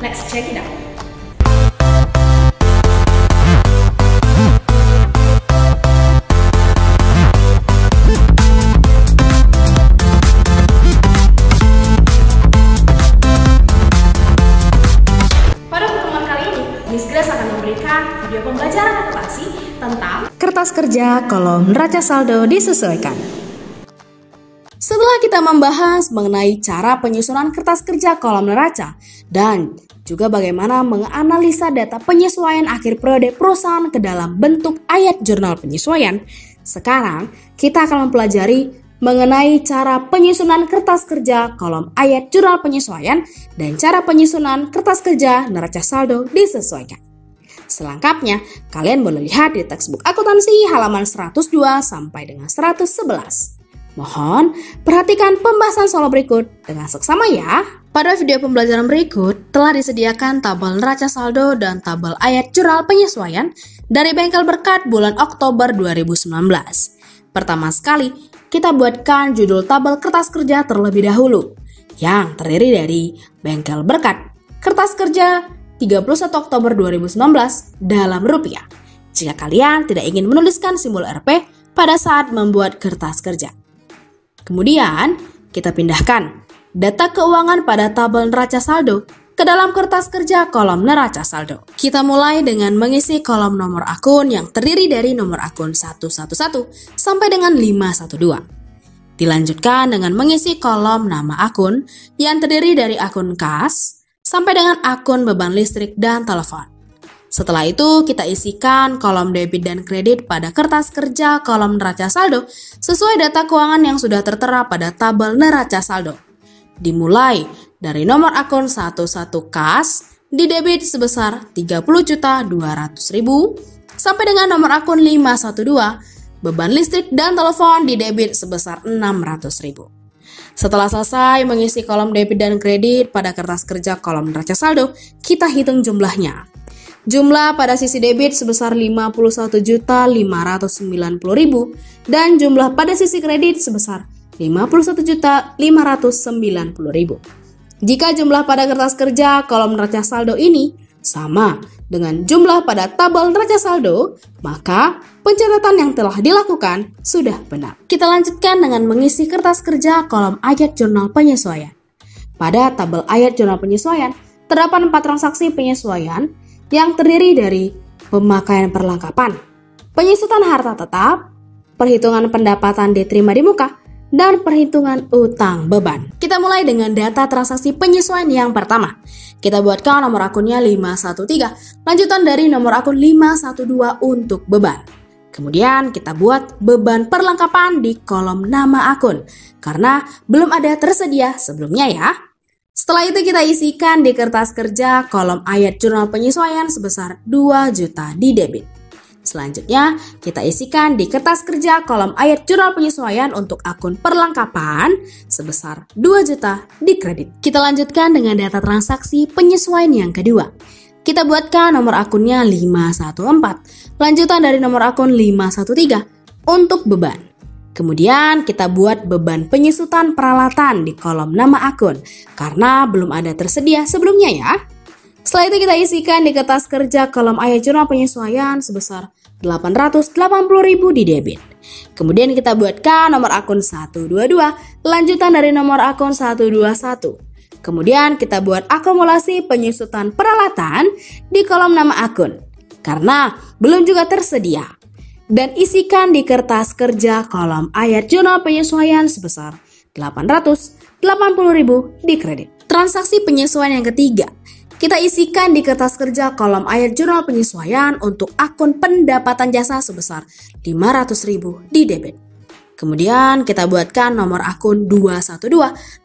Let's check it out. Pada pertemuan kali ini, Miss Grace akan memberikan video pembelajaran akuntansi tentang kertas kerja kolom neraca saldo disesuaikan. Setelah kita membahas mengenai cara penyusunan kertas kerja kolom neraca dan juga bagaimana menganalisa data penyesuaian akhir periode perusahaan ke dalam bentuk ayat jurnal penyesuaian, sekarang kita akan mempelajari mengenai cara penyusunan kertas kerja kolom ayat jurnal penyesuaian dan cara penyusunan kertas kerja neraca saldo disesuaikan. Selengkapnya, kalian boleh lihat di textbook akuntansi halaman 102 sampai dengan 111. Mohon perhatikan pembahasan soal berikut dengan seksama ya. Pada video pembelajaran berikut telah disediakan tabel neraca saldo dan tabel ayat jurnal penyesuaian dari Bengkel Berkat bulan Oktober 2019. Pertama sekali, kita buatkan judul tabel kertas kerja terlebih dahulu yang terdiri dari Bengkel Berkat kertas kerja 31 Oktober 2019 dalam rupiah. Jika kalian tidak ingin menuliskan simbol Rp pada saat membuat kertas kerja. Kemudian, kita pindahkan data keuangan pada tabel neraca saldo ke dalam kertas kerja kolom neraca saldo. Kita mulai dengan mengisi kolom nomor akun yang terdiri dari nomor akun 111 sampai dengan 512. Dilanjutkan dengan mengisi kolom nama akun yang terdiri dari akun kas sampai dengan akun beban listrik dan telepon. Setelah itu, kita isikan kolom debit dan kredit pada kertas kerja kolom neraca saldo sesuai data keuangan yang sudah tertera pada tabel neraca saldo. Dimulai dari nomor akun 11 kas di debit sebesar 30.200.000 sampai dengan nomor akun 512 beban listrik dan telepon di debit sebesar 600.000. Setelah selesai mengisi kolom debit dan kredit pada kertas kerja kolom neraca saldo, kita hitung jumlahnya. Jumlah pada sisi debit sebesar 51.590.000 dan jumlah pada sisi kredit sebesar 51.590.000. Jika jumlah pada kertas kerja kolom neraca saldo ini sama dengan jumlah pada tabel neraca saldo, maka pencatatan yang telah dilakukan sudah benar. Kita lanjutkan dengan mengisi kertas kerja kolom ayat jurnal penyesuaian. Pada tabel ayat jurnal penyesuaian, terdapat 4 transaksi penyesuaian yang terdiri dari pemakaian perlengkapan, penyusutan harta tetap, perhitungan pendapatan diterima di muka, dan perhitungan utang beban. Kita mulai dengan data transaksi penyesuaian yang pertama. Kita buatkan nomor akunnya 513, lanjutan dari nomor akun 512 untuk beban. Kemudian kita buat beban perlengkapan di kolom nama akun, karena belum ada tersedia sebelumnya ya. Setelah itu kita isikan di kertas kerja kolom ayat jurnal penyesuaian sebesar 2 juta di debit. Selanjutnya kita isikan di kertas kerja kolom ayat jurnal penyesuaian untuk akun perlengkapan sebesar 2 juta di kredit. Kita lanjutkan dengan data transaksi penyesuaian yang kedua. Kita buatkan nomor akunnya 514, lanjutan dari nomor akun 513 untuk beban. Kemudian kita buat beban penyusutan peralatan di kolom nama akun karena belum ada tersedia sebelumnya ya. Setelah itu kita isikan di kertas kerja kolom ayat jurnal penyesuaian sebesar 880.000 di debit. Kemudian kita buatkan nomor akun 122 lanjutan dari nomor akun 121. Kemudian kita buat akumulasi penyusutan peralatan di kolom nama akun karena belum juga tersedia. Dan isikan di kertas kerja kolom ayat jurnal penyesuaian sebesar 880.000 di kredit. Transaksi penyesuaian yang ketiga, kita isikan di kertas kerja kolom ayat jurnal penyesuaian untuk akun pendapatan jasa sebesar 500.000 di debit. Kemudian kita buatkan nomor akun 212,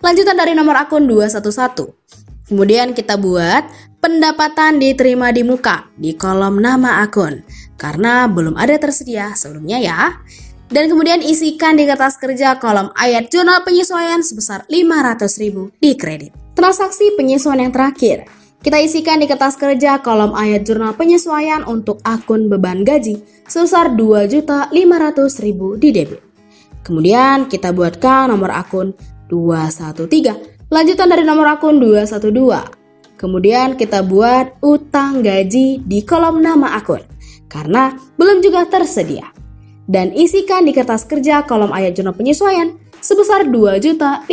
lanjutan dari nomor akun 211. Kemudian kita buat pendapatan diterima di muka di kolom nama akun karena belum ada tersedia sebelumnya ya. Dan kemudian isikan di kertas kerja kolom ayat jurnal penyesuaian sebesar 500.000 di kredit. Transaksi penyesuaian yang terakhir, kita isikan di kertas kerja kolom ayat jurnal penyesuaian untuk akun beban gaji sebesar 2.500.000 di debit. Kemudian kita buatkan nomor akun 213, lanjutan dari nomor akun 212. Kemudian kita buat utang gaji di kolom nama akun, karena belum juga tersedia. Dan isikan di kertas kerja kolom ayat jurnal penyesuaian sebesar 2.500.000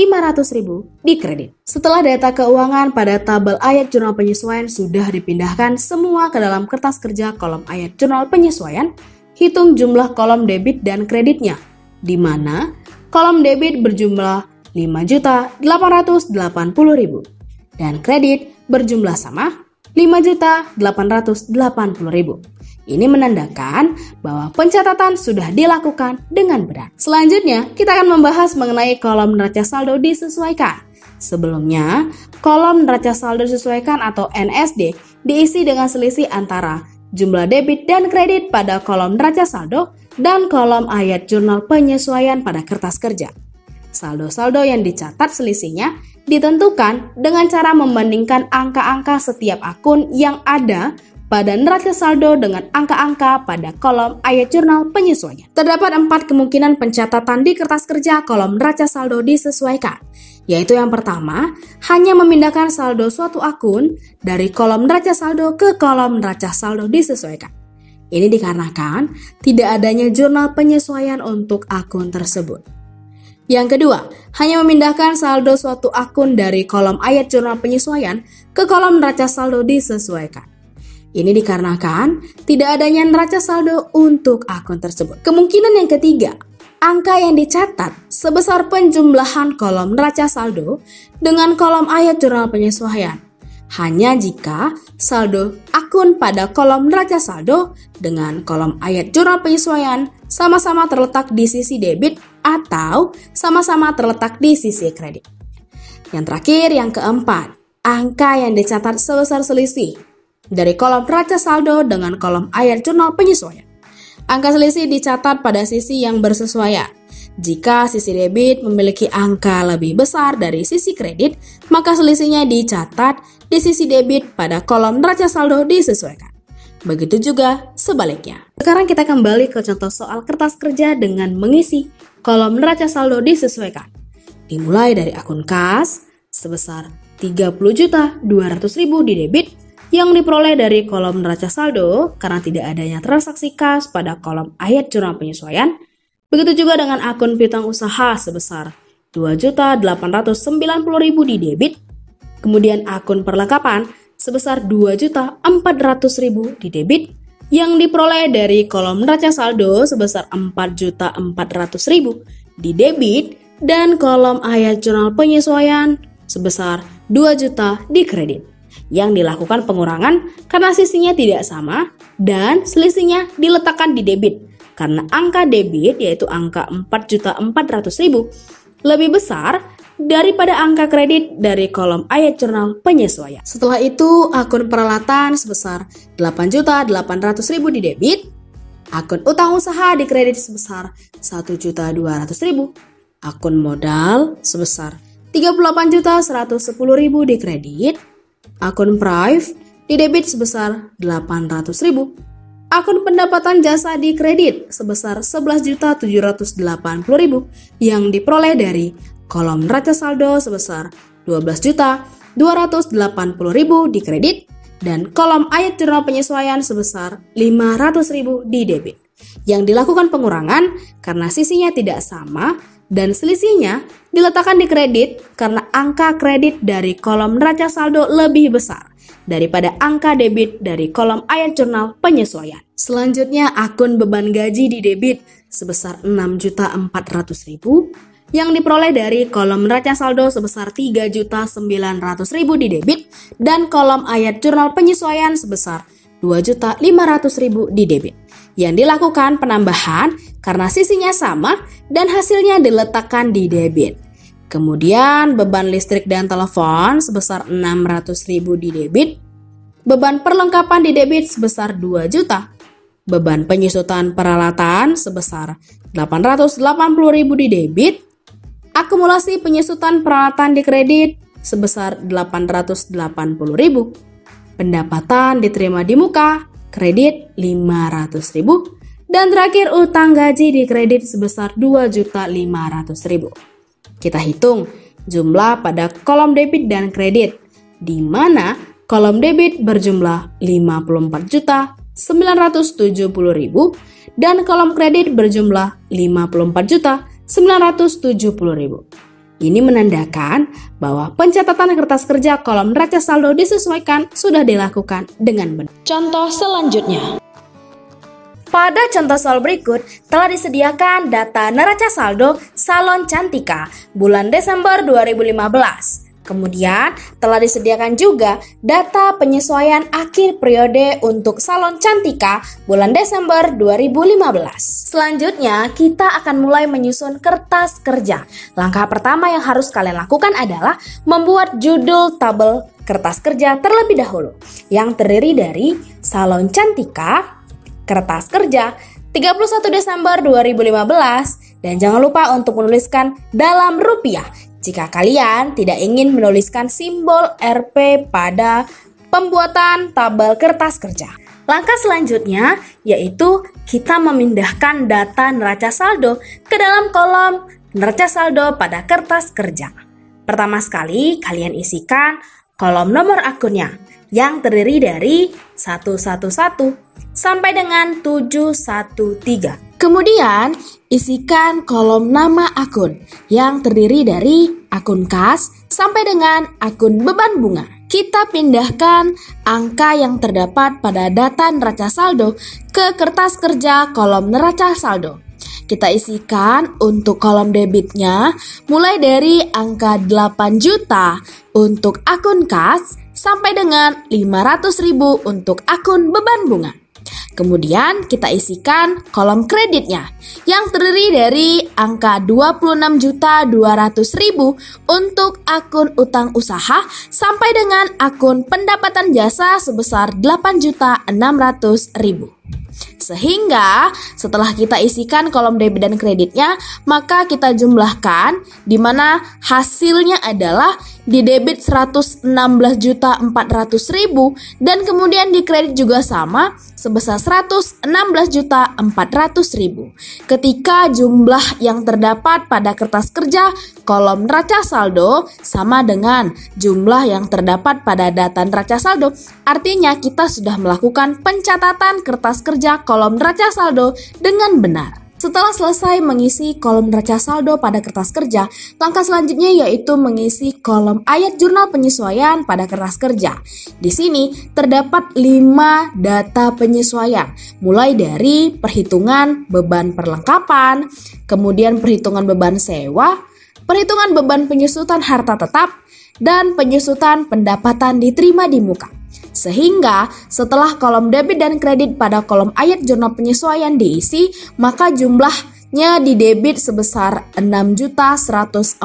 di kredit. Setelah data keuangan pada tabel ayat jurnal penyesuaian sudah dipindahkan semua ke dalam kertas kerja kolom ayat jurnal penyesuaian, hitung jumlah kolom debit dan kreditnya, di mana kolom debit berjumlah 5.880.000 dan kredit berjumlah sama 5.880.000. Ini menandakan bahwa pencatatan sudah dilakukan dengan benar. Selanjutnya, kita akan membahas mengenai kolom neraca saldo disesuaikan. Sebelumnya, kolom neraca saldo disesuaikan atau NSD diisi dengan selisih antara jumlah debit dan kredit pada kolom neraca saldo dan kolom ayat jurnal penyesuaian pada kertas kerja. Saldo-saldo yang dicatat selisihnya ditentukan dengan cara membandingkan angka-angka setiap akun yang ada pada neraca saldo dengan angka-angka pada kolom ayat jurnal penyesuaian. Terdapat 4 kemungkinan pencatatan di kertas kerja kolom neraca saldo disesuaikan, yaitu yang pertama, hanya memindahkan saldo suatu akun dari kolom neraca saldo ke kolom neraca saldo disesuaikan. Ini dikarenakan tidak adanya jurnal penyesuaian untuk akun tersebut. Yang kedua, hanya memindahkan saldo suatu akun dari kolom ayat jurnal penyesuaian ke kolom neraca saldo disesuaikan. Ini dikarenakan tidak adanya neraca saldo untuk akun tersebut. Kemungkinan yang ketiga, angka yang dicatat sebesar penjumlahan kolom neraca saldo dengan kolom ayat jurnal penyesuaian. Hanya jika saldo akun pada kolom neraca saldo dengan kolom ayat jurnal penyesuaian sama-sama terletak di sisi debit atau sama-sama terletak di sisi kredit. Yang terakhir, yang keempat, angka yang dicatat sebesar selisih dari kolom neraca saldo dengan kolom ayat jurnal penyesuaian. Angka selisih dicatat pada sisi yang bersesuaian. Jika sisi debit memiliki angka lebih besar dari sisi kredit, maka selisihnya dicatat di sisi debit pada kolom neraca saldo disesuaikan. Begitu juga sebaliknya. Sekarang kita kembali ke contoh soal kertas kerja dengan mengisi kolom neraca saldo disesuaikan. Dimulai dari akun kas sebesar 30.200.000 di debit yang diperoleh dari kolom neraca saldo karena tidak adanya transaksi kas pada kolom ayat jurnal penyesuaian. Begitu juga dengan akun piutang usaha sebesar 2.890.000 di debit, kemudian akun perlengkapan sebesar 2.400.000 di debit yang diperoleh dari kolom neraca saldo sebesar 4.400.000 di debit dan kolom ayat jurnal penyesuaian sebesar 2 juta di kredit yang dilakukan pengurangan karena sisinya tidak sama dan selisihnya diletakkan di debit karena angka debit yaitu angka 4.400.000 lebih besar daripada angka kredit dari kolom ayat jurnal penyesuaian. Setelah itu, akun peralatan sebesar 8.800.000 di debit, akun utang usaha di kredit sebesar 1.200.000, akun modal sebesar 38.110.000 di kredit, akun prive di debit sebesar 800.000, akun pendapatan jasa di kredit sebesar 11.780.000 yang diperoleh dari kolom neraca saldo sebesar 12.280.000 di kredit dan kolom ayat jurnal penyesuaian sebesar 500.000 di debit yang dilakukan pengurangan karena sisinya tidak sama dan selisihnya diletakkan di kredit karena angka kredit dari kolom neraca saldo lebih besar daripada angka debit dari kolom ayat jurnal penyesuaian. Selanjutnya, akun beban gaji di debit sebesar 6.400.000 yang diperoleh dari kolom neraca saldo sebesar 3.900.000 di debit dan kolom ayat jurnal penyesuaian sebesar 2.500.000 di debit yang dilakukan penambahan karena sisinya sama dan hasilnya diletakkan di debit. Kemudian beban listrik dan telepon sebesar 600.000 di debit, beban perlengkapan di debit sebesar 2 juta, beban penyusutan peralatan sebesar 880.000 di debit, akumulasi penyusutan peralatan di kredit sebesar 880.000, pendapatan diterima di muka kredit 500.000, dan terakhir utang gaji di kredit sebesar 2.500.000. Kita hitung jumlah pada kolom debit dan kredit, di mana kolom debit berjumlah 54.970.000 dan kolom kredit berjumlah 54.970.000. Ini menandakan bahwa pencatatan kertas kerja kolom neraca saldo disesuaikan sudah dilakukan dengan benar. Contoh selanjutnya. Pada contoh soal berikut, telah disediakan data neraca saldo Salon Cantika bulan Desember 2015. Kemudian, telah disediakan juga data penyesuaian akhir periode untuk Salon Cantika bulan Desember 2015. Selanjutnya, kita akan mulai menyusun kertas kerja. Langkah pertama yang harus kalian lakukan adalah membuat judul tabel kertas kerja terlebih dahulu, yang terdiri dari Salon Cantika, kertas kerja 31 Desember 2015, dan jangan lupa untuk menuliskan dalam rupiah jika kalian tidak ingin menuliskan simbol Rp pada pembuatan tabel kertas kerja. Langkah selanjutnya yaitu kita memindahkan data neraca saldo ke dalam kolom neraca saldo pada kertas kerja. Pertama sekali kalian isikan kolom nomor akunnya yang terdiri dari 111 sampai dengan 713. Kemudian, isikan kolom nama akun yang terdiri dari akun kas sampai dengan akun beban bunga. Kita pindahkan angka yang terdapat pada data neraca saldo ke kertas kerja kolom neraca saldo. Kita isikan untuk kolom debitnya mulai dari angka 8 juta untuk akun kas sampai dengan 500.000 untuk akun beban bunga. Kemudian kita isikan kolom kreditnya yang terdiri dari angka 26.200.000 untuk akun utang usaha sampai dengan akun pendapatan jasa sebesar 8.600.000. Sehingga setelah kita isikan kolom debit dan kreditnya, maka kita jumlahkan di mana hasilnya adalah di debit 116.400.000 dan kemudian di kredit juga sama sebesar 116.400.000. Ketika jumlah yang terdapat pada kertas kerja kolom neraca saldo sama dengan jumlah yang terdapat pada data neraca saldo, artinya kita sudah melakukan pencatatan kertas kerja kolom neraca saldo dengan benar. Setelah selesai mengisi kolom neraca saldo pada kertas kerja, langkah selanjutnya yaitu mengisi kolom ayat jurnal penyesuaian pada kertas kerja. Di sini terdapat 5 data penyesuaian, mulai dari perhitungan beban perlengkapan, kemudian perhitungan beban sewa, perhitungan beban penyusutan harta tetap, dan penyusutan pendapatan diterima di muka. Sehingga setelah kolom debit dan kredit pada kolom ayat jurnal penyesuaian diisi, maka jumlahnya di debit sebesar 6.140.000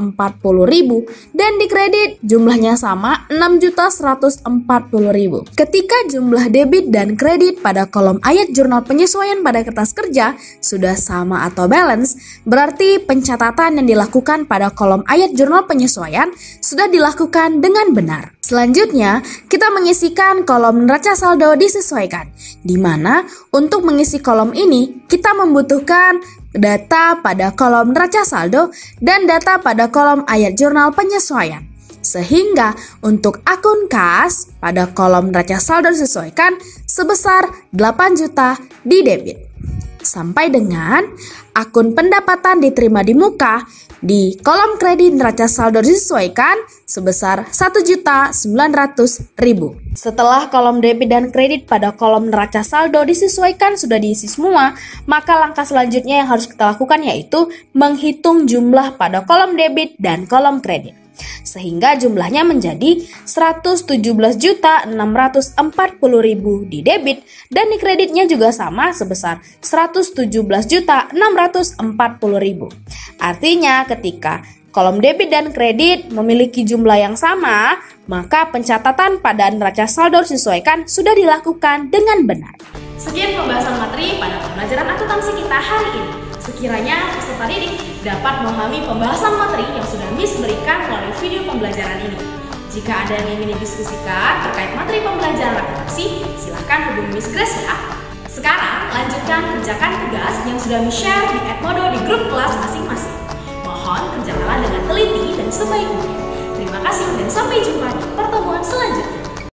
dan di kredit jumlahnya sama 6.140.000. Ketika jumlah debit dan kredit pada kolom ayat jurnal penyesuaian pada kertas kerja sudah sama atau balance, berarti pencatatan yang dilakukan pada kolom ayat jurnal penyesuaian sudah dilakukan dengan benar. Selanjutnya, kita mengisikan kolom neraca saldo disesuaikan, di mana untuk mengisi kolom ini kita membutuhkan data pada kolom neraca saldo dan data pada kolom ayat jurnal penyesuaian. Sehingga untuk akun kas pada kolom neraca saldo disesuaikan sebesar 8 juta di debit. Sampai dengan akun pendapatan diterima di muka di kolom kredit neraca saldo disesuaikan sebesar 1.900.000. Setelah kolom debit dan kredit pada kolom neraca saldo disesuaikan sudah diisi semua, maka langkah selanjutnya yang harus kita lakukan yaitu menghitung jumlah pada kolom debit dan kolom kredit. Sehingga jumlahnya menjadi 117.640.000 di debit dan di kreditnya juga sama sebesar 117.640.000. Artinya ketika kolom debit dan kredit memiliki jumlah yang sama, maka pencatatan pada neraca saldo disesuaikan sudah dilakukan dengan benar. Sekian pembahasan materi pada pembelajaran akuntansi kita hari ini. Sekiranya peserta didik dapat memahami pembahasan materi yang sudah Miss berikan melalui video pembelajaran ini. Jika ada yang ingin didiskusikan terkait materi pembelajaran akuntansi, silakan hubungi Miss Grace ya. Sekarang lanjutkan kerjakan tugas yang sudah Miss share di Edmodo di grup kelas masing-masing. Mohon kerjakanlah dengan teliti dan sebaik mungkin. Terima kasih dan sampai jumpa di pertemuan